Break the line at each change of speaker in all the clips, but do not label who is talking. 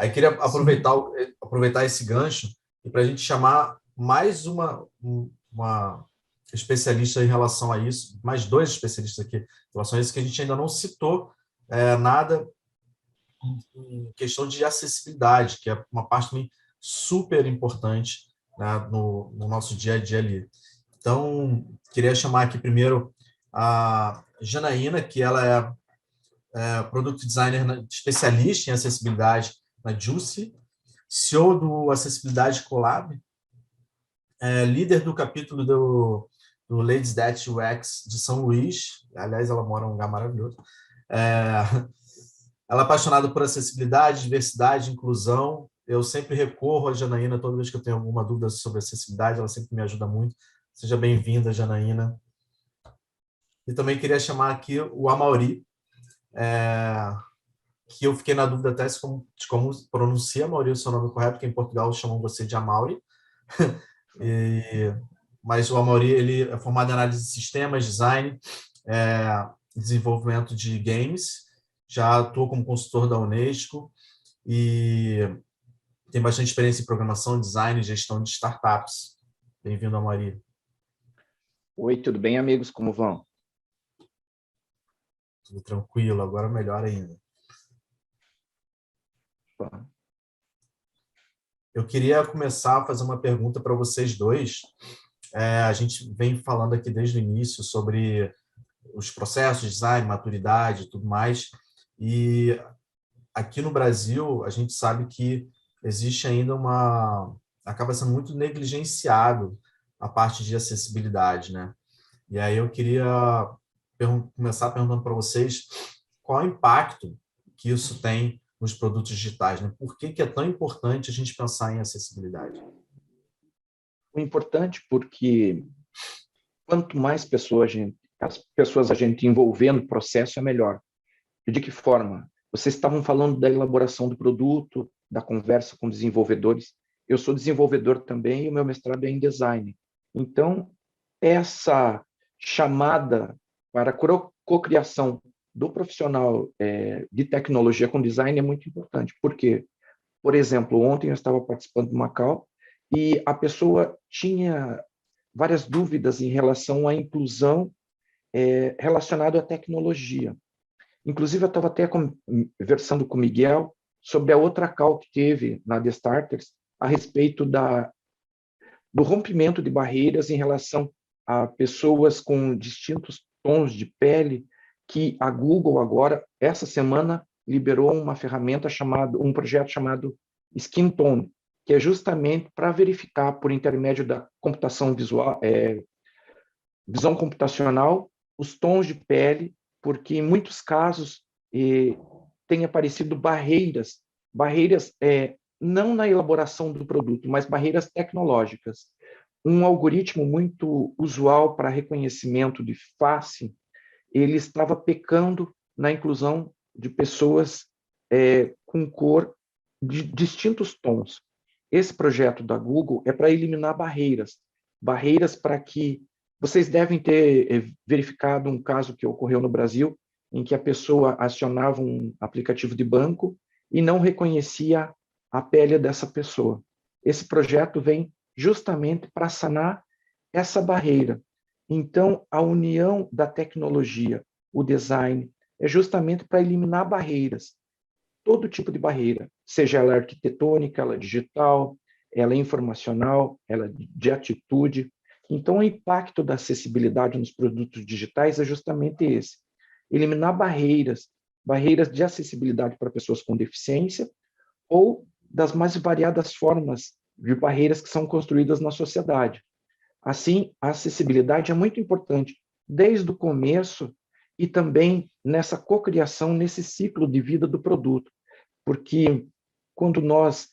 Aí queria
Sim.
aproveitar esse gancho e para a gente chamar mais uma especialista em relação a isso, mais dois especialistas aqui em relação a isso, que a gente ainda não citou nada em questão de acessibilidade, que é uma parte também super importante, né, no nosso dia a dia ali. Então, queria chamar aqui primeiro a Janaína, que ela é Product Designer especialista em acessibilidade na Juicy, CEO do Acessibilidade Collab, líder do capítulo do Ladies That UX de São Luís. Aliás, ela mora num lugar maravilhoso. É, ela é apaixonada por acessibilidade, diversidade, inclusão. Eu sempre recorro à Janaína toda vez que eu tenho alguma dúvida sobre acessibilidade, ela sempre me ajuda muito. Seja bem-vinda, Janaína. E também queria chamar aqui o Amaury, que eu fiquei na dúvida até de como pronuncia, Amaury, o seu nome correto, porque em Portugal chamam você de Amaury. Mas o Amaury, ele é formado em análise de sistemas, design, desenvolvimento de games, já atua como consultor da Unesco e tem bastante experiência em programação, design e gestão de startups. Bem-vindo, Amaury.
Oi, tudo bem, amigos? Como vão?
Tudo tranquilo, agora melhor ainda.
Bom.
Eu queria começar a fazer uma pergunta para vocês dois. A gente vem falando aqui desde o início sobre os processos, design, maturidade e tudo mais. E aqui no Brasil, a gente sabe que existe ainda acaba sendo muito negligenciado a parte de acessibilidade, né? E aí eu queria começar perguntando para vocês qual é o impacto que isso tem nos produtos digitais, né? Por que é tão importante a gente pensar em acessibilidade?
O importante porque quanto mais as pessoas a gente envolver no processo, é melhor. E de que forma? Vocês estavam falando da elaboração do produto, da conversa com desenvolvedores. Eu sou desenvolvedor também e o meu mestrado é em design. Então, essa chamada para a cocriação do profissional de tecnologia com design é muito importante. Por quê? Por exemplo, ontem eu estava participando de uma call e a pessoa tinha várias dúvidas em relação à inclusão relacionada à tecnologia. Inclusive, eu estava até conversando com o Miguel sobre a outra call que teve na The Starters a respeito do rompimento de barreiras em relação a pessoas com distintos tons de pele, que a Google agora, essa semana, liberou uma ferramenta um projeto chamado Skin Tone, que é justamente para verificar por intermédio da computação visual, visão computacional, os tons de pele, porque em muitos casos tem aparecido barreiras não na elaboração do produto, mas barreiras tecnológicas. Um algoritmo muito usual para reconhecimento de face, ele estava pecando na inclusão de pessoas com cor de distintos tons. Esse projeto da Google é para eliminar barreiras para que vocês devem ter verificado um caso que ocorreu no Brasil, em que a pessoa acionava um aplicativo de banco e não reconhecia a pele dessa pessoa. Esse projeto vem justamente para sanar essa barreira. Então, a união da tecnologia, o design, é justamente para eliminar barreiras, todo tipo de barreira, seja ela arquitetônica, ela digital, ela informacional, ela de atitude. Então, o impacto da acessibilidade nos produtos digitais é justamente esse: eliminar barreiras de acessibilidade para pessoas com deficiência ou das mais variadas formas de barreiras que são construídas na sociedade. Assim, a acessibilidade é muito importante desde o começo e também nessa cocriação, nesse ciclo de vida do produto, porque quando nós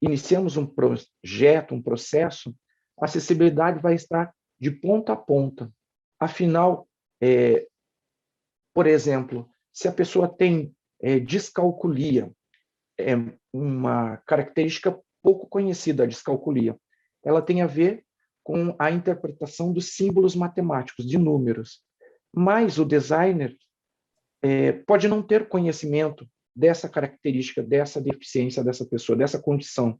iniciamos um projeto, um processo, a acessibilidade vai estar de ponta a ponta. Afinal, por exemplo, se a pessoa tem descalculia, é uma característica pouco conhecida, a descalculia, ela tem a ver com a interpretação dos símbolos matemáticos, de números. Mas o designer pode não ter conhecimento dessa característica, dessa deficiência dessa pessoa, dessa condição.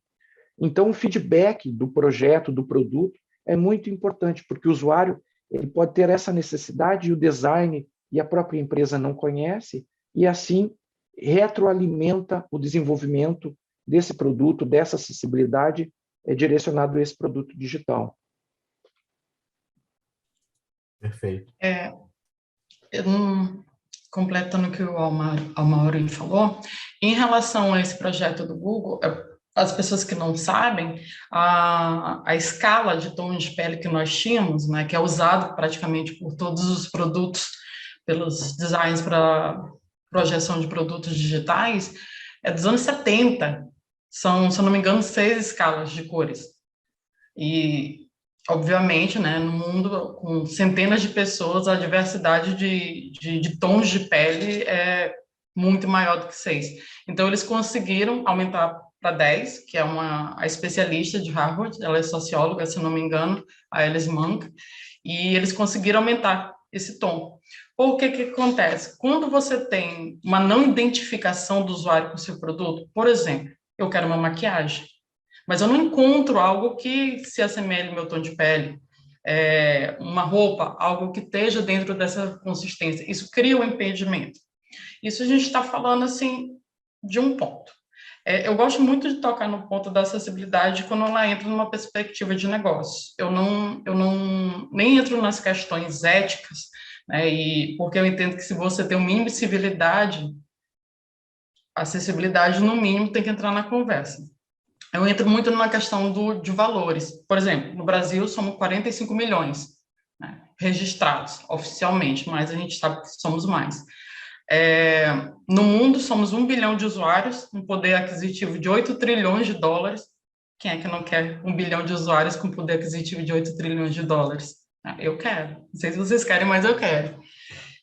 Então, o feedback do projeto, do produto, é muito importante, porque o usuário ele pode ter essa necessidade e o design e a própria empresa não conhece, e assim retroalimenta o desenvolvimento desse produto, dessa acessibilidade direcionado a esse produto digital.
Perfeito.
Completando o que o Almauri falou, em relação a esse projeto do Google, as pessoas que não sabem, a escala de tons de pele que nós tínhamos, né, que é usado praticamente por todos os produtos, pelos designs para projeção de produtos digitais, é dos anos 70. São, se eu não me engano, 6 escalas de cores. E, obviamente, né, no mundo com centenas de pessoas, a diversidade de tons de pele é muito maior do que 6. Então, eles conseguiram aumentar para 10, que é a especialista de Harvard, ela é socióloga, se não me engano, a Alice Monk, e eles conseguiram aumentar esse tom. Por que acontece? Quando você tem uma não identificação do usuário com o seu produto, por exemplo, eu quero uma maquiagem, mas eu não encontro algo que se assemelhe ao meu tom de pele, uma roupa, algo que esteja dentro dessa consistência. Isso cria um impedimento. Isso a gente está falando, assim, de um ponto. Eu gosto muito de tocar no ponto da acessibilidade quando ela entra numa perspectiva de negócio. Eu nem entro nas questões éticas, né, porque eu entendo que se você tem um mínimo de civilidade, a acessibilidade, no mínimo, tem que entrar na conversa. Eu entro muito numa questão de valores. Por exemplo, no Brasil, somos 45 milhões, né, registrados oficialmente, mas a gente sabe que somos mais. No mundo, somos 1 bilhão de usuários, um poder aquisitivo de 8 trilhões de dólares. Quem é que não quer 1 bilhão de usuários com poder aquisitivo de 8 trilhões de dólares? Eu quero. Não sei se vocês querem, mas eu quero.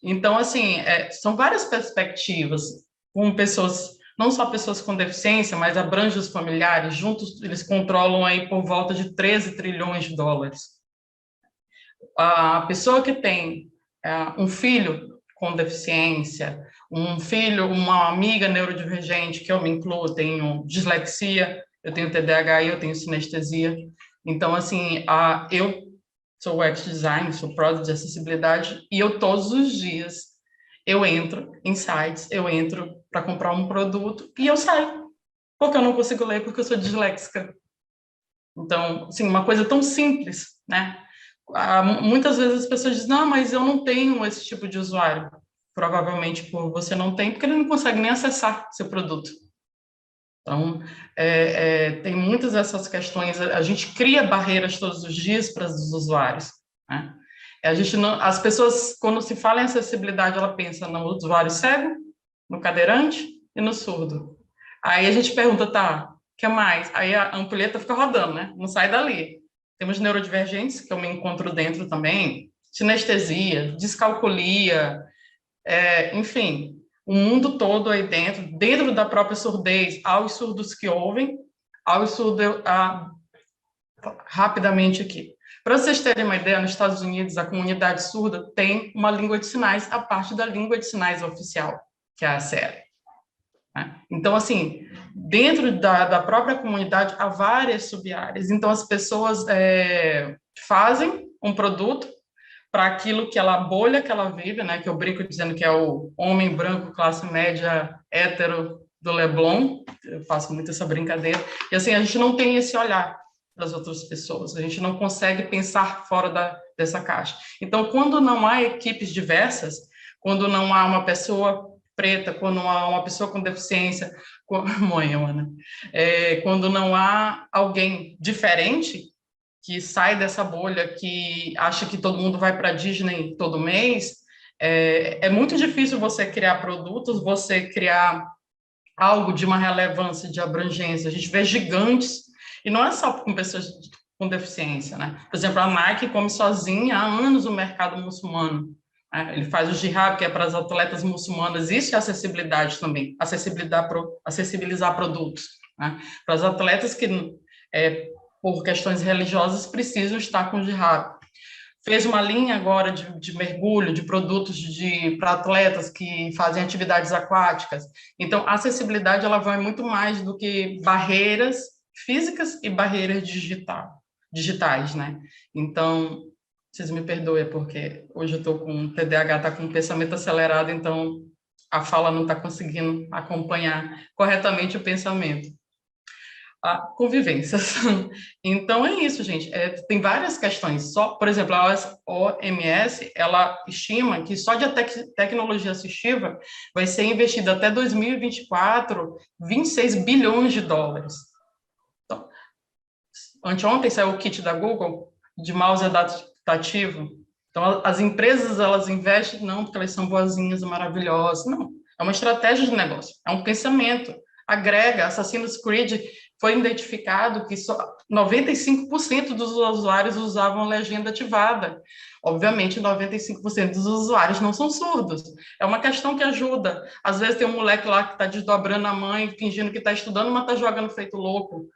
Então, assim, são várias perspectivas, com pessoas, não só pessoas com deficiência, mas abrange os familiares, juntos eles controlam aí por volta de 13 trilhões de dólares. A pessoa que tem um filho com deficiência, um filho, uma amiga neurodivergente, que eu me incluo, eu tenho dislexia, eu tenho TDAH e eu tenho sinestesia. Então, assim, eu sou UX design, sou product de acessibilidade, e eu todos os dias eu entro em sites, eu entro para comprar um produto e eu saio, porque eu não consigo ler, porque eu sou disléxica. Então, assim, uma coisa tão simples, né? Muitas vezes as pessoas dizem, não, mas eu não tenho esse tipo de usuário. Provavelmente por você não tem, porque ele não consegue nem acessar seu produto. Então, tem muitas dessas questões, a gente cria barreiras todos os dias para os usuários, né? As pessoas, quando se fala em acessibilidade, ela pensa no usuário cego, no cadeirante e no surdo. Aí a gente pergunta, tá, o que mais? Aí a ampulheta fica rodando, né? Não sai dali. Temos neurodivergentes, que eu me encontro dentro também, sinestesia, descalculia, enfim, o mundo todo aí dentro da própria surdez, aos surdos que ouvem, aos surdos, rapidamente aqui. Para vocês terem uma ideia, nos Estados Unidos, a comunidade surda tem uma língua de sinais, a parte da língua de sinais oficial, que é a CL. Então, assim, dentro da própria comunidade, há várias sub-áreas. Então, as pessoas fazem um produto para aquilo que a bolha que ela vive, né, que eu brinco dizendo que é o homem branco, classe média, hétero do Leblon, eu faço muito essa brincadeira, e assim, a gente não tem esse olhar das outras pessoas, a gente não consegue pensar fora dessa caixa. Então, quando não há equipes diversas, quando não há uma pessoa preta, quando há uma pessoa com deficiência, quando não há alguém diferente, que sai dessa bolha, que acha que todo mundo vai para a Disney todo mês, é muito difícil você criar produtos, você criar algo de uma relevância, de abrangência. A gente vê gigantes, e não é só com pessoas com deficiência, né? Por exemplo, a Nike come sozinha há anos o mercado muçulmano. Ele faz o jihad, que é para as atletas muçulmanas. Isso é acessibilidade também, acessibilizar produtos, né? Para as atletas que, por questões religiosas, precisam estar com jihad. fez uma linha agora de mergulho, de produtos para atletas que fazem atividades aquáticas. Então, a acessibilidade ela vai muito mais do que barreiras físicas e barreiras digitais, né? Então, vocês me perdoem, porque hoje eu estou com TDAH, está com um pensamento acelerado, então a fala não está conseguindo acompanhar corretamente o pensamento. Convivências. Então, é isso, gente. Tem várias questões. Só, por exemplo, a OMS, ela estima que só de tecnologia assistiva vai ser investido até 2024 26 bilhões de dólares. Então, anteontem saiu o kit da Google de mouse adaptativo. Então, as empresas, elas investem, não porque elas são boazinhas, maravilhosas, não. É uma estratégia de negócio, é um pensamento. Agrega, Assassin's Creed foi identificado que só 95% dos usuários usavam legenda ativada. Obviamente, 95% dos usuários não são surdos. É uma questão que ajuda. Às vezes tem um moleque lá que está desdobrando a mãe, fingindo que está estudando, mas está jogando feito louco.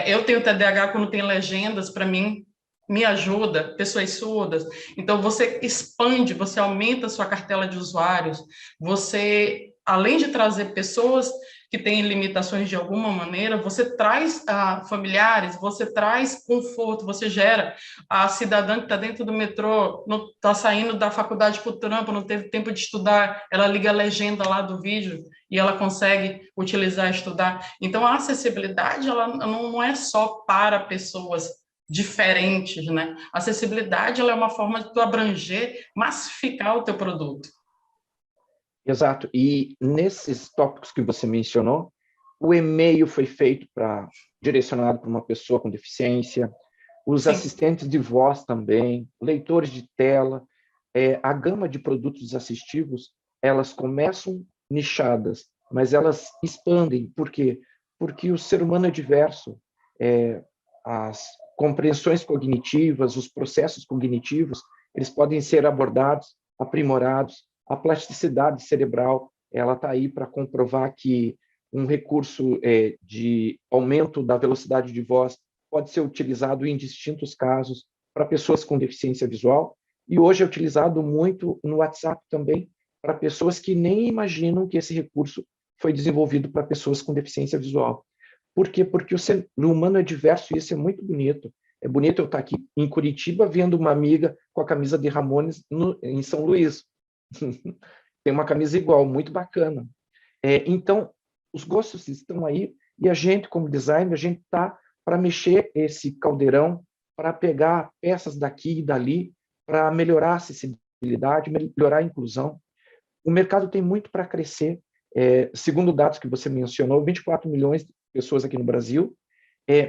Eu tenho TDAH quando tem legendas, para mim, me ajuda, pessoas surdas. Então, você expande, você aumenta a sua cartela de usuários, você, além de trazer pessoas que têm limitações de alguma maneira, você traz familiares, você traz conforto, você gera a cidadã que está dentro do metrô, não está saindo da faculdade para o trampo, não teve tempo de estudar, ela liga a legenda lá do vídeo e ela consegue utilizar e estudar. Então, a acessibilidade ela não é só para pessoas diferentes, né? A acessibilidade ela é uma forma de tu abranger, massificar o teu produto.
Exato. E nesses tópicos que você mencionou, o e-mail foi feito direcionado para uma pessoa com deficiência, os
Sim.
assistentes de voz também, leitores de tela, a gama de produtos assistivos, elas começam nichadas, mas elas expandem. Por quê? Porque o ser humano é diverso. As compreensões cognitivas, os processos cognitivos, eles podem ser abordados, aprimorados. A plasticidade cerebral, ela está aí para comprovar que um recurso de aumento da velocidade de voz pode ser utilizado em distintos casos para pessoas com deficiência visual, e hoje é utilizado muito no WhatsApp também para pessoas que nem imaginam que esse recurso foi desenvolvido para pessoas com deficiência visual. Por quê? Porque o ser humano é diverso e isso é muito bonito. É bonito eu estar aqui em Curitiba vendo uma amiga com a camisa de Ramones em São Luís. Tem uma camisa igual, muito bacana. Então, os gostos estão aí e a gente, como designer, a gente está para mexer esse caldeirão, para pegar peças daqui e dali, para melhorar a acessibilidade, melhorar a inclusão. O mercado tem muito para crescer. Segundo dados que você mencionou, 24 milhões de pessoas aqui no Brasil,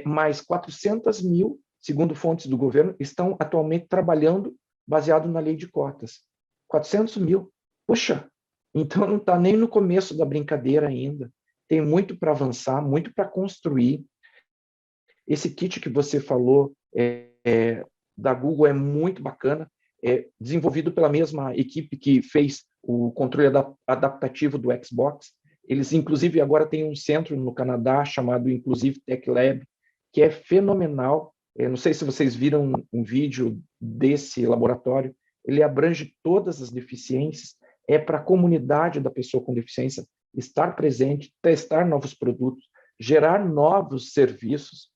mais 400 mil, segundo fontes do governo, estão atualmente trabalhando baseado na lei de cotas. 400 mil. Puxa, então não está nem no começo da brincadeira ainda. Tem muito para avançar, muito para construir. Esse kit que você falou da Google é muito bacana, desenvolvido pela mesma equipe que fez o controle adaptativo do Xbox. Eles, inclusive, agora têm um centro no Canadá chamado Inclusive Tech Lab, que é fenomenal. Não sei se vocês viram um vídeo desse laboratório. Ele abrange todas as deficiências, para a comunidade da pessoa com deficiência estar presente, testar novos produtos, gerar novos serviços.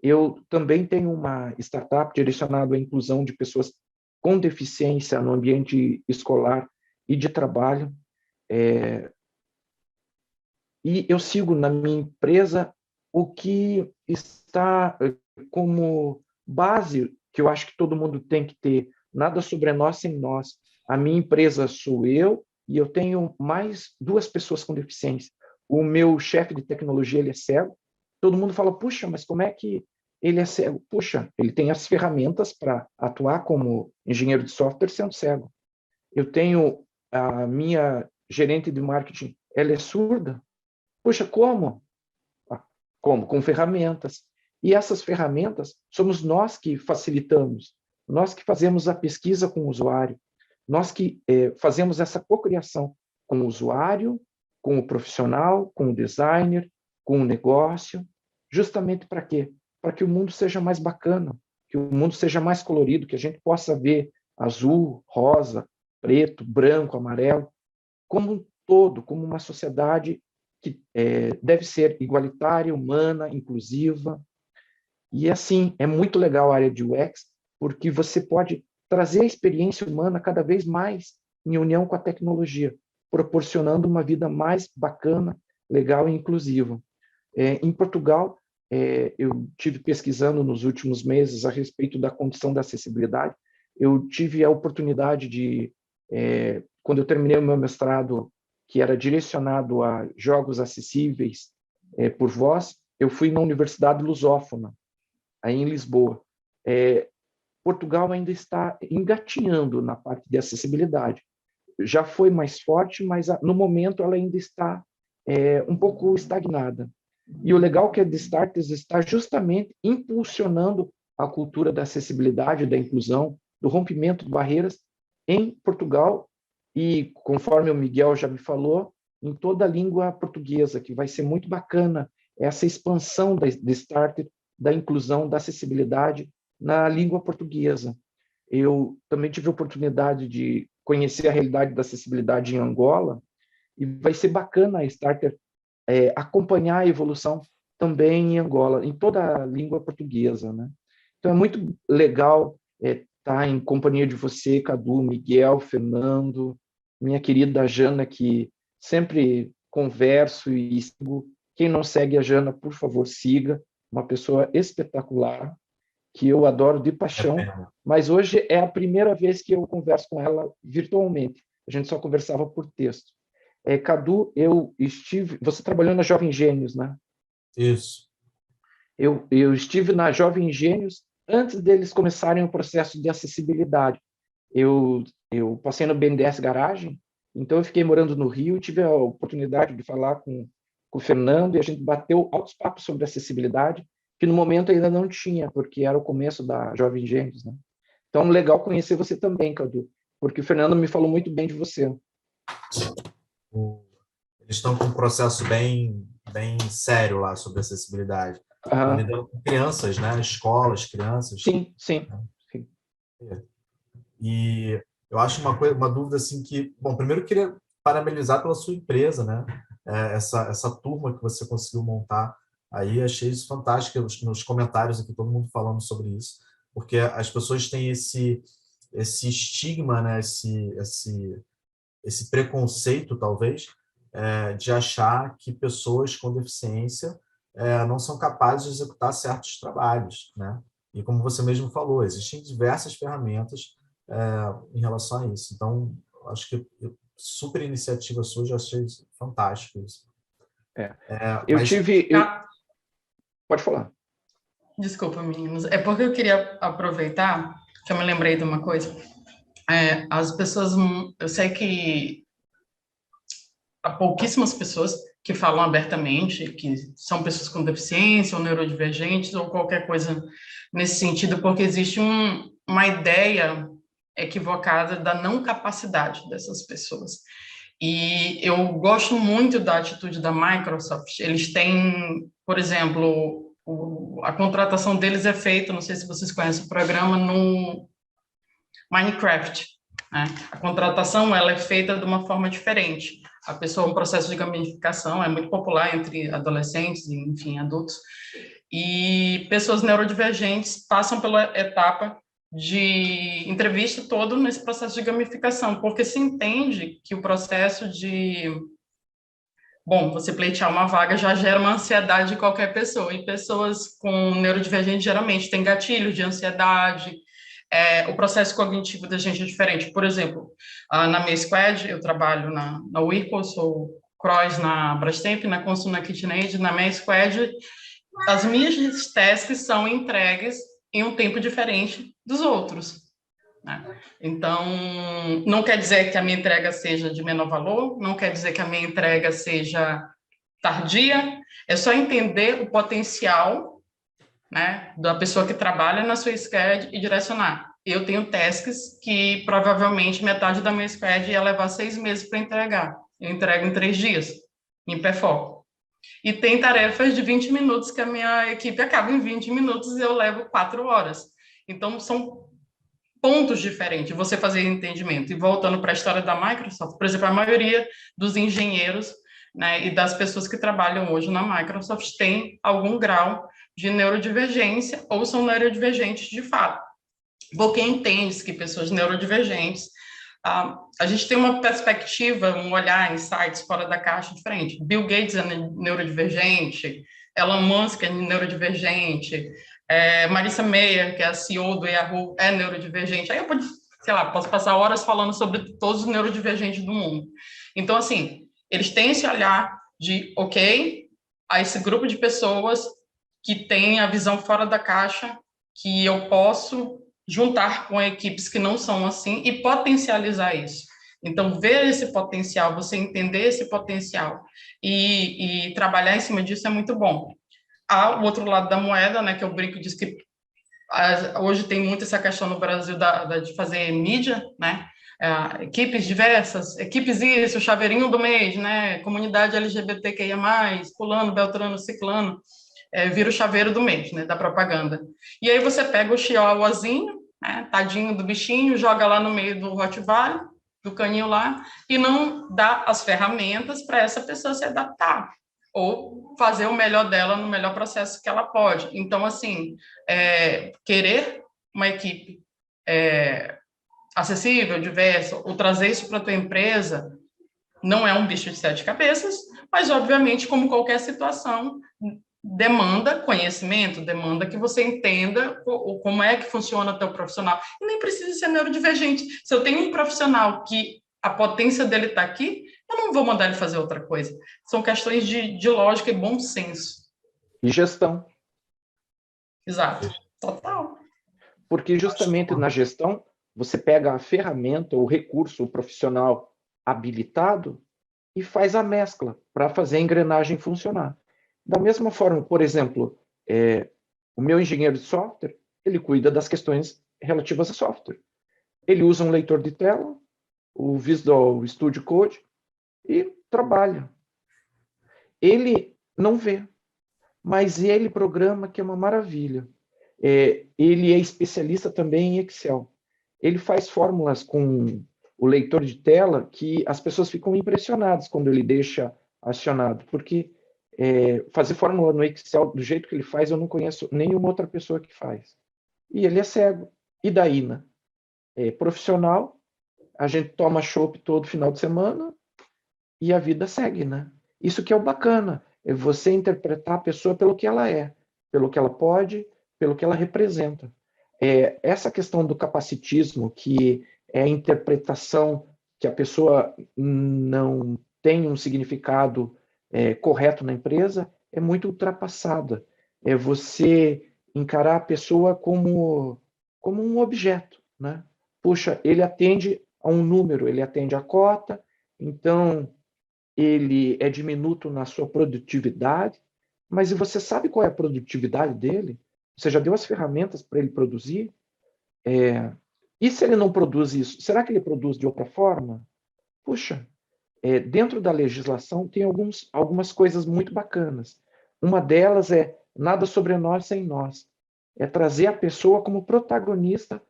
Eu também tenho uma startup direcionada à inclusão de pessoas com deficiência no ambiente escolar e de trabalho. E eu sigo na minha empresa o que está como base, que eu acho que todo mundo tem que ter, nada sobre nós sem nós. A minha empresa sou eu e eu tenho mais 2 pessoas com deficiência. O meu chefe de tecnologia, ele é cego. Todo mundo fala, puxa, mas como é que ele é cego? Puxa, ele tem as ferramentas para atuar como engenheiro de software sendo cego. Eu tenho a minha gerente de marketing, ela é surda. Puxa, como? Como? Com ferramentas. E essas ferramentas somos nós que facilitamos, nós que fazemos a pesquisa com o usuário, nós que fazemos essa cocriação com o usuário, com o profissional, com o designer, com o negócio, justamente para quê? Para que o mundo seja mais bacana, que o mundo seja mais colorido, que a gente possa ver azul, rosa, preto, branco, amarelo, como um todo, como uma sociedade que deve ser igualitária, humana, inclusiva. E assim, é muito legal a área de UX, porque você pode trazer a experiência humana cada vez mais em união com a tecnologia, proporcionando uma vida mais bacana, legal e inclusiva. Em Portugal, eu tive pesquisando nos últimos meses a respeito da condição da acessibilidade. Eu tive a oportunidade de, quando eu terminei o meu mestrado, que era direcionado a jogos acessíveis por voz, eu fui na Universidade Lusófona, aí em Lisboa. Portugal ainda está engatinhando na parte de acessibilidade. Já foi mais forte, mas no momento ela ainda está um pouco estagnada. E o legal é que a Destartes está justamente impulsionando a cultura da acessibilidade, da inclusão, do rompimento de barreiras em Portugal e, conforme o Miguel já me falou, em toda a língua portuguesa, que vai ser muito bacana essa expansão da Destartes, da inclusão, da acessibilidade na língua portuguesa. Eu também tive a oportunidade de conhecer a realidade da acessibilidade em Angola, e vai ser bacana a Starter acompanhar a evolução também em Angola, em toda a língua portuguesa, né? Então é muito legal estar em companhia de você, Cadu, Miguel, Fernando, minha querida Jana, que sempre converso e sigo. Quem não segue a Jana, por favor, siga. Uma pessoa espetacular, que eu adoro de paixão, mas hoje é a primeira vez que eu converso com ela virtualmente. A gente só conversava por texto. Cadu, você trabalhou na Jovem Gênios, né?
Isso.
Eu estive na Jovem Gênios antes deles começarem o processo de acessibilidade. Eu passei no BNDES Garagem, então eu fiquei morando no Rio, tive a oportunidade de falar com o Fernando, e a gente bateu altos papos sobre acessibilidade, que no momento ainda não tinha, porque era o começo da Jovem Gênios, né? Então, legal conhecer você também, Cadu, porque o Fernando me falou muito bem de você.
Eles estão com um processo bem sério lá sobre acessibilidade. Estão lidando com crianças, né? Escolas, crianças.
Sim.
E eu acho uma dúvida assim que... Bom, primeiro eu queria parabenizar pela sua empresa, né? Essa turma que você conseguiu montar aí, achei isso fantástico, nos comentários aqui, todo mundo falando sobre isso, porque as pessoas têm esse estigma, né? Esse preconceito, talvez, de achar que pessoas com deficiência não são capazes de executar certos trabalhos, né? E como você mesmo falou, existem diversas ferramentas em relação a isso. Então, acho que super iniciativa sua, já achei fantástico isso.
Pode falar.
Desculpa, meninos. É porque eu queria aproveitar, que eu me lembrei de uma coisa. As pessoas... Eu sei que há pouquíssimas pessoas que falam abertamente que são pessoas com deficiência ou neurodivergentes ou qualquer coisa nesse sentido, porque existe uma ideia equivocada da não capacidade dessas pessoas. E eu gosto muito da atitude da Microsoft. Eles têm, por exemplo, a contratação deles é feita, não sei se vocês conhecem o programa, no Minecraft, né? A contratação ela é feita de uma forma diferente. A pessoa, um processo de gamificação, é muito popular entre adolescentes e, enfim, adultos. E pessoas neurodivergentes passam pela etapa de entrevista todo nesse processo de gamificação, porque se entende que o processo de... Bom, você pleitear uma vaga já gera uma ansiedade de qualquer pessoa, e pessoas com neurodivergente geralmente têm gatilhos de ansiedade, o processo cognitivo da gente é diferente. Por exemplo, na minha squad, eu trabalho na Whirlpool, sou cross na Brastemp, na Consul, na KitchenAid. Na minha squad, as minhas tasks são entregues em um tempo diferente dos outros, né? Então, não quer dizer que a minha entrega seja de menor valor, não quer dizer que a minha entrega seja tardia, é só entender o potencial, né, da pessoa que trabalha na sua squad e direcionar. Eu tenho tasks que provavelmente metade da minha squad ia levar 6 meses para entregar. Eu entrego em 3 dias, em pé foco. E tem tarefas de 20 minutos que a minha equipe acaba em 20 minutos e eu levo 4 horas. Então, são pontos diferentes, você fazer entendimento. E voltando para a história da Microsoft, por exemplo, a maioria dos engenheiros, né, e das pessoas que trabalham hoje na Microsoft tem algum grau de neurodivergência ou são neurodivergentes de fato. Porque entende que pessoas neurodivergentes, a gente tem uma perspectiva, um olhar, insights fora da caixa diferente. Bill Gates é neurodivergente, Elon Musk é neurodivergente, Marissa Mayer, que é a CEO do Yahoo, é neurodivergente. Aí eu posso passar horas falando sobre todos os neurodivergentes do mundo. Então, assim, eles têm esse olhar de, ok, a esse grupo de pessoas que tem a visão fora da caixa, que eu posso juntar com equipes que não são assim e potencializar isso. Então, ver esse potencial, você entender esse potencial e trabalhar em cima disso é muito bom. Há o outro lado da moeda, né, que eu brinco, diz que hoje tem muito essa questão no Brasil de fazer mídia, né, equipes diversas, equipes isso, chaveirinho do mês, né, comunidade LGBTQIA+, fulano, beltrano, ciclano, vira o chaveiro do mês, né, da propaganda. E aí você pega o chihuahuazinho, né, tadinho do bichinho, joga lá no meio do Rottweiler, do caninho lá, e não dá as ferramentas para essa pessoa se adaptar, ou fazer o melhor dela no melhor processo que ela pode. Então, assim, querer uma equipe acessível, diversa, ou trazer isso para a tua empresa, não é um bicho de 7 cabeças, mas, obviamente, como qualquer situação, demanda conhecimento, demanda que você entenda como é que funciona o teu profissional. E nem precisa ser neurodivergente. Se eu tenho um profissional que a potência dele está aqui, eu não vou mandar ele fazer outra coisa. São questões de lógica e bom senso.
E gestão.
Exato. Total.
Porque justamente na gestão, você pega a ferramenta, o recurso, o profissional habilitado e faz a mescla para fazer a engrenagem funcionar. Da mesma forma, por exemplo, o meu engenheiro de software, ele cuida das questões relativas a software. Ele usa um leitor de tela, o Visual Studio Code, e trabalha. Ele não vê, mas ele programa, que é uma maravilha. Ele é especialista também em Excel. Ele faz fórmulas com o leitor de tela que as pessoas ficam impressionadas quando ele deixa acionado, porque fazer fórmula no Excel do jeito que ele faz, eu não conheço nenhuma outra pessoa que faz. E ele é cego. E daí, né? Profissional, a gente toma chopp todo final de semana e a vida segue, né? Isso que é o bacana, é você interpretar a pessoa pelo que ela é, pelo que ela pode, pelo que ela representa. Essa questão do capacitismo, que é a interpretação que a pessoa não tem um significado correto na empresa, é muito ultrapassada. É você encarar a pessoa como um objeto, né? Puxa, ele atende a um número, ele atende a cota, então ele é diminuto na sua produtividade, mas você sabe qual é a produtividade dele? Você já deu as ferramentas para ele produzir? E se ele não produz isso, será que ele produz de outra forma? Puxa, dentro da legislação tem algumas coisas muito bacanas. Uma delas é nada sobre nós sem nós. É trazer a pessoa como protagonista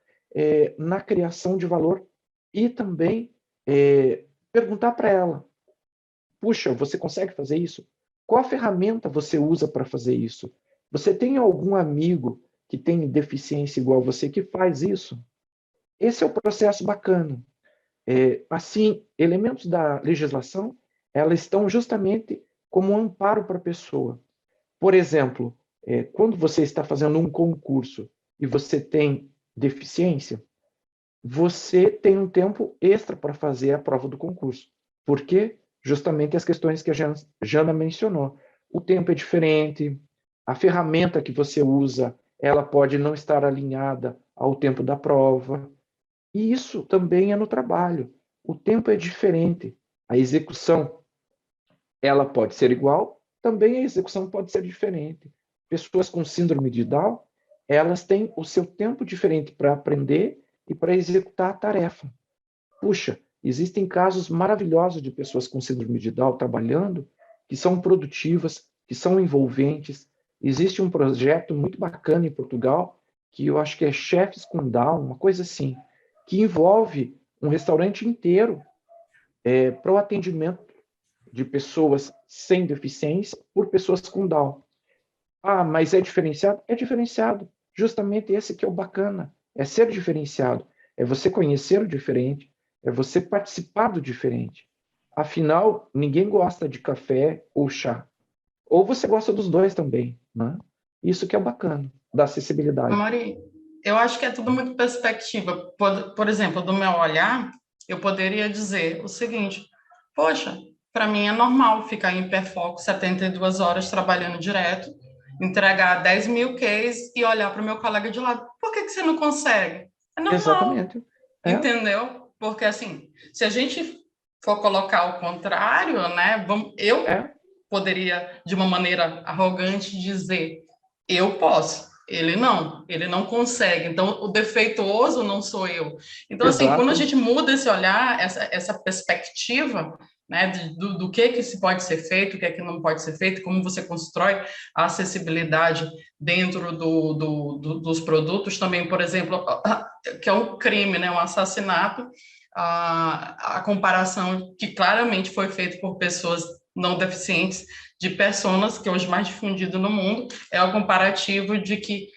na criação de valor e também perguntar para ela, puxa, você consegue fazer isso? Qual a ferramenta você usa para fazer isso? Você tem algum amigo que tem deficiência igual a você que faz isso? Esse é o processo bacana. Assim, elementos da legislação, elas estão justamente como um amparo para a pessoa. Por exemplo, quando você está fazendo um concurso e você tem deficiência, você tem um tempo extra para fazer a prova do concurso. Por quê? Justamente as questões que a Jana mencionou. O tempo é diferente, a ferramenta que você usa, ela pode não estar alinhada ao tempo da prova. E isso também é no trabalho. O tempo é diferente. A execução, ela pode ser igual, também a execução pode ser diferente. Pessoas com síndrome de Down, elas têm o seu tempo diferente para aprender e para executar a tarefa. Puxa, existem casos maravilhosos de pessoas com síndrome de Down trabalhando, que são produtivas, que são envolventes. Existe um projeto muito bacana em Portugal, que eu acho que é Chefs com Down, uma coisa assim, que envolve um restaurante inteiro para o atendimento de pessoas sem deficiência por pessoas com Down. Ah, mas é diferenciado? É diferenciado. Justamente esse que é o bacana. É ser diferenciado. É você conhecer o diferente. É você participar do diferente. Afinal, ninguém gosta de café ou chá. Ou você gosta dos dois também, né? Isso que é o bacana da acessibilidade.
Mari, eu acho que é tudo muito perspectiva. Por exemplo, do meu olhar, eu poderia dizer o seguinte: poxa, para mim é normal ficar em hiperfoco 72 horas trabalhando direto, entregar 10 mil cases e olhar para o meu colega de lado. Por que você não consegue? É normal,
Exatamente.
entendeu? Porque, assim, se a gente for colocar o contrário, né, eu poderia, de uma maneira arrogante, dizer: eu posso. Ele não consegue. Então, o defeituoso não sou eu. Então, assim, quando a
Exato.
gente muda esse olhar, essa perspectiva, né, do que se pode ser feito, o que é que não pode ser feito, como você constrói a acessibilidade dentro dos produtos também, por exemplo, que é um crime, né, um assassinato, a comparação que claramente foi feita por pessoas não deficientes de personas, que é hoje mais difundido no mundo, é o comparativo de que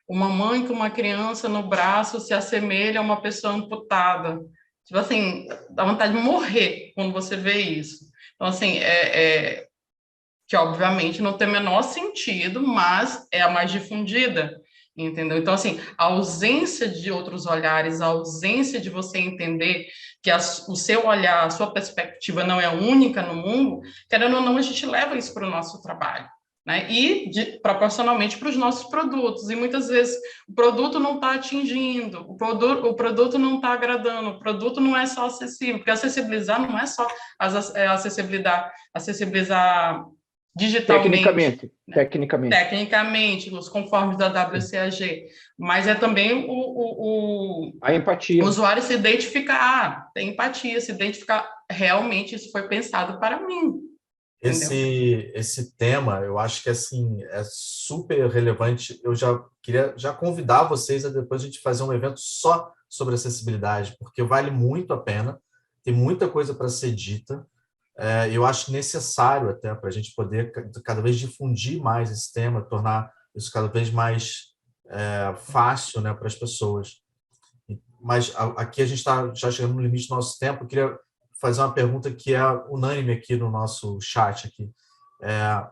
uma mãe com uma criança no braço se assemelha a uma pessoa amputada. Tipo assim, dá vontade de morrer quando você vê isso. Então, assim, que obviamente não tem o menor sentido, mas é a mais difundida, entendeu? Então, assim, a ausência de outros olhares, a ausência de você entender que o seu olhar, a sua perspectiva não é única no mundo, querendo ou não, a gente leva isso para o nosso trabalho. Né? E proporcionalmente para os nossos produtos. E muitas vezes o produto não está atingindo, o produto não está agradando, o produto não é só acessível, porque acessibilizar não é só acessibilizar digitalmente,
Tecnicamente.
né?
Tecnicamente.
Tecnicamente, os conformes da WCAG, mas é também
A
o
empatia.
usuário se identificar, ter empatia, se identificar, realmente isso foi pensado para mim, entendeu?
Esse tema, eu acho que assim é super relevante. Eu já queria convidar vocês a depois a gente fazer um evento só sobre acessibilidade, porque vale muito a pena. Tem muita coisa para ser dita. Eu acho necessário até para a gente poder cada vez difundir mais esse tema, tornar isso cada vez mais fácil, né, para as pessoas. Mas aqui a gente está já chegando no limite do nosso tempo. Eu queria fazer uma pergunta que é unânime aqui no nosso chat aqui.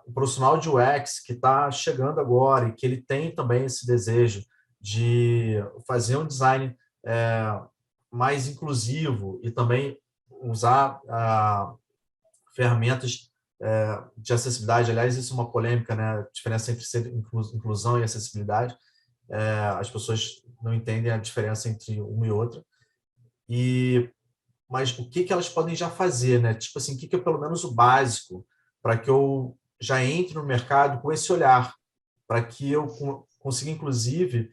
O profissional de UX que está chegando agora e que ele tem também esse desejo de fazer um design mais inclusivo e também usar ferramentas de acessibilidade. Aliás, isso é uma polêmica, né? A diferença entre ser inclusão e acessibilidade. As pessoas não entendem a diferença entre uma e outra. Mas o que elas podem já fazer, né? Tipo assim, o que é pelo menos o básico para que eu já entre no mercado com esse olhar, para que eu consiga, inclusive,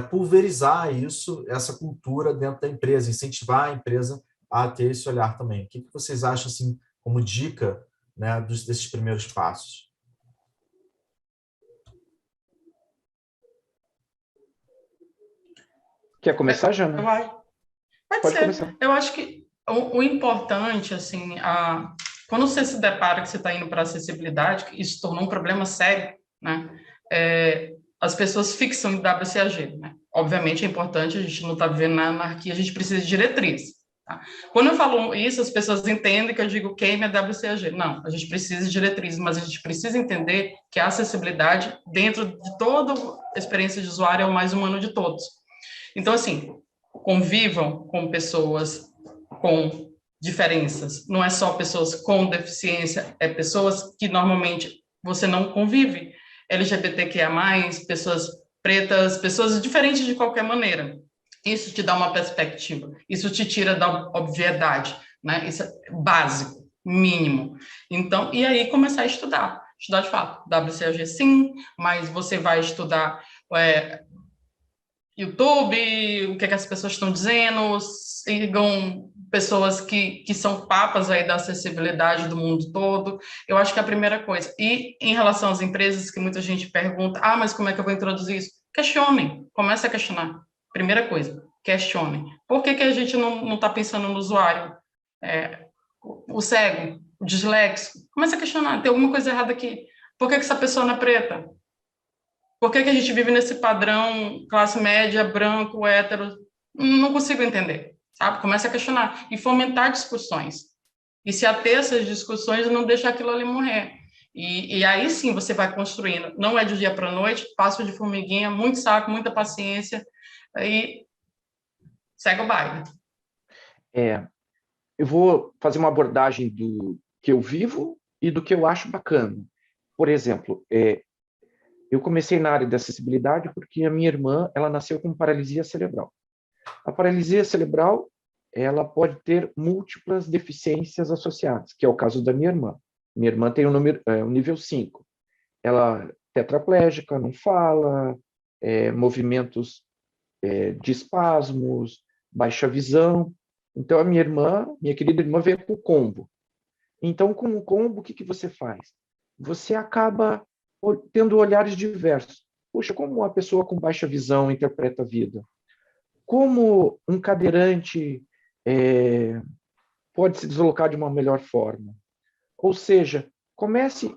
pulverizar isso, essa cultura dentro da empresa, incentivar a empresa a ter esse olhar também. O que vocês acham, assim, como dica, né, desses primeiros passos?
Quer começar, Jana?
Pode ser.
Começar.
Eu acho que o importante, assim, quando você se depara que você está indo para acessibilidade, que isso tornou um problema sério, né? As pessoas fixam em WCAG, né? Obviamente é importante, a gente não está vivendo na anarquia, a gente precisa de diretriz. Tá? Quando eu falo isso, as pessoas entendem que eu digo queime a WCAG. Não, a gente precisa de diretrizes, mas a gente precisa entender que a acessibilidade, dentro de toda a experiência de usuário, é o mais humano de todos. Então, assim, convivam com pessoas com diferenças. Não é só pessoas com deficiência, é pessoas que normalmente você não convive. LGBTQIA+, pessoas pretas, pessoas diferentes de qualquer maneira. Isso te dá uma perspectiva, isso te tira da obviedade, né? Isso é básico, mínimo. Então, e aí começar a estudar de fato. WCAG sim, mas você vai estudar YouTube, o que as pessoas estão dizendo, sigam pessoas que são papas aí da acessibilidade do mundo todo. Eu acho que é a primeira coisa. E em relação às empresas, que muita gente pergunta, mas como é que eu vou introduzir isso? Questionem, comece a questionar. Primeira coisa, questionem. Por que a gente não está pensando no usuário? O cego, o disléxico? Comece a questionar, tem alguma coisa errada aqui. Por que essa pessoa não é preta? Por que a gente vive nesse padrão classe média, branco, hétero? Não consigo entender, sabe? Comece a questionar e fomentar discussões. E se ater a essas discussões e não deixar aquilo ali morrer. E aí sim você vai construindo. Não é de dia para a noite, passo de formiguinha, muito saco, muita paciência, aí segue o baile.
Eu vou fazer uma abordagem do que eu vivo e do que eu acho bacana. Por exemplo, eu comecei na área de acessibilidade porque a minha irmã, ela nasceu com paralisia cerebral. A paralisia cerebral, ela pode ter múltiplas deficiências associadas, que é o caso da minha irmã. Minha irmã tem o nível 5. Ela é tetraplégica, não fala, movimentos de espasmos, baixa visão. Então, a minha querida irmã, veio com o combo. Então, com o combo, o que você faz? Você acaba tendo olhares diversos. Puxa, como uma pessoa com baixa visão interpreta a vida? Como um cadeirante pode se deslocar de uma melhor forma? Ou seja, comece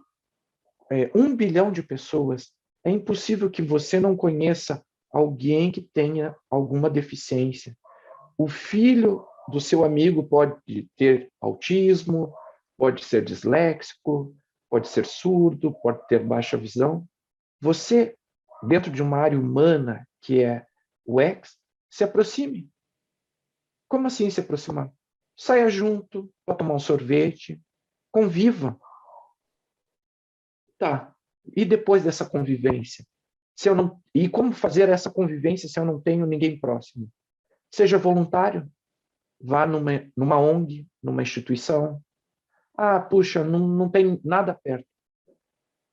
1 bilhão de pessoas. É impossível que você não conheça alguém que tenha alguma deficiência. O filho do seu amigo pode ter autismo, pode ser disléxico, pode ser surdo, pode ter baixa visão. Você, dentro de uma área humana, que é o X, se aproxime. Como assim se aproximar? Saia junto, para tomar um sorvete, conviva. Tá. E depois dessa convivência? E como fazer essa convivência se eu não tenho ninguém próximo? Seja voluntário, vá numa ONG, numa instituição. Ah, puxa, não tem nada perto.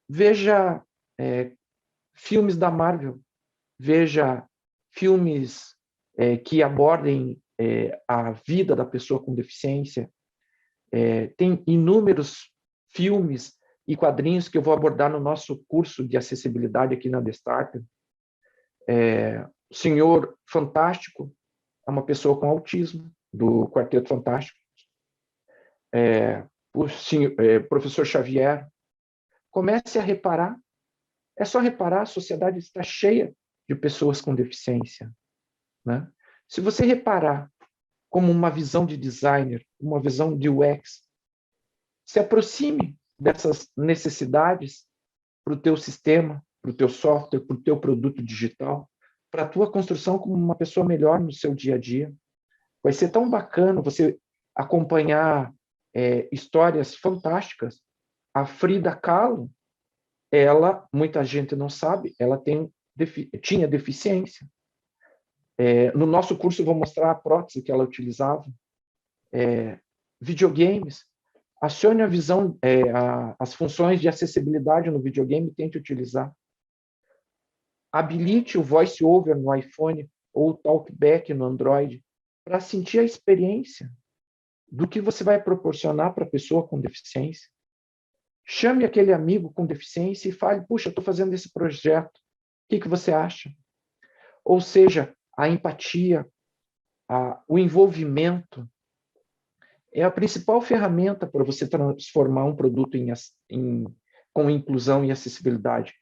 Veja filmes da Marvel, veja filmes que abordem a vida da pessoa com deficiência. Tem inúmeros filmes e quadrinhos que eu vou abordar no nosso curso de acessibilidade aqui na The Starter. O Senhor Fantástico é uma pessoa com autismo, do Quarteto Fantástico. Professor Xavier. Comece a reparar. É só reparar, a sociedade está cheia de pessoas com deficiência, né? Se você reparar como uma visão de designer, uma visão de UX, se aproxime dessas necessidades para o teu sistema, para o teu software, para o teu produto digital, para a tua construção como uma pessoa melhor no seu dia a dia. Vai ser tão bacana você acompanhar histórias fantásticas. A Frida Kahlo, ela, muita gente não sabe, ela tinha deficiência. No nosso curso eu vou mostrar a prótese que ela utilizava. Videogames. Acione a visão, as funções de acessibilidade no videogame, tente utilizar. Habilite o voice-over no iPhone ou o talkback no Android para sentir a experiência do que você vai proporcionar para a pessoa com deficiência. Chame aquele amigo com deficiência e fale, puxa, estou fazendo esse projeto, o que você acha? Ou seja, a empatia, o envolvimento é a principal ferramenta para você transformar um produto com inclusão e acessibilidade.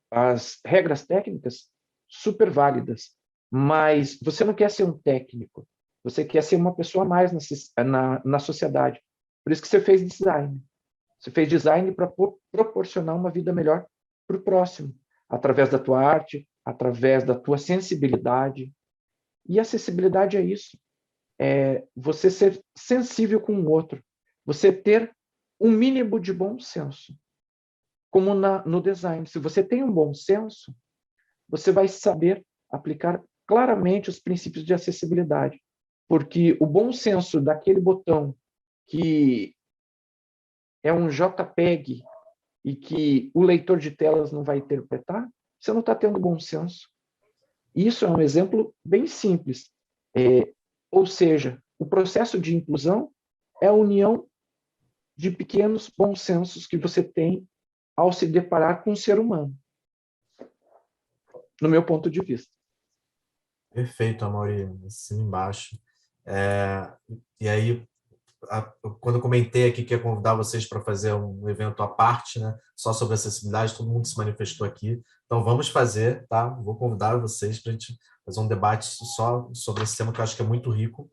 As regras técnicas, super válidas, mas você não quer ser um técnico, você quer ser uma pessoa a mais na sociedade. Por isso que você fez design. Você fez design para proporcionar uma vida melhor para o próximo, através da tua arte, através da tua sensibilidade. E acessibilidade é isso. É você ser sensível com o outro. Você ter um mínimo de bom senso. Como no design. Se você tem um bom senso, você vai saber aplicar claramente os princípios de acessibilidade. Porque o bom senso daquele botão que é um JPEG e que o leitor de telas não vai interpretar, você não está tendo bom senso. Isso é um exemplo bem simples. Ou seja, o processo de inclusão é a união de pequenos bons sensos que você tem ao se deparar com um ser humano. no meu ponto de vista.
Perfeito, Amaury, assina embaixo. E aí, quando eu comentei aqui que ia convidar vocês para fazer um evento à parte, né, só sobre acessibilidade, todo mundo se manifestou aqui. Então, vamos fazer, tá? Vou convidar vocês para a gente fazer um debate só sobre esse tema, que eu acho que é muito rico.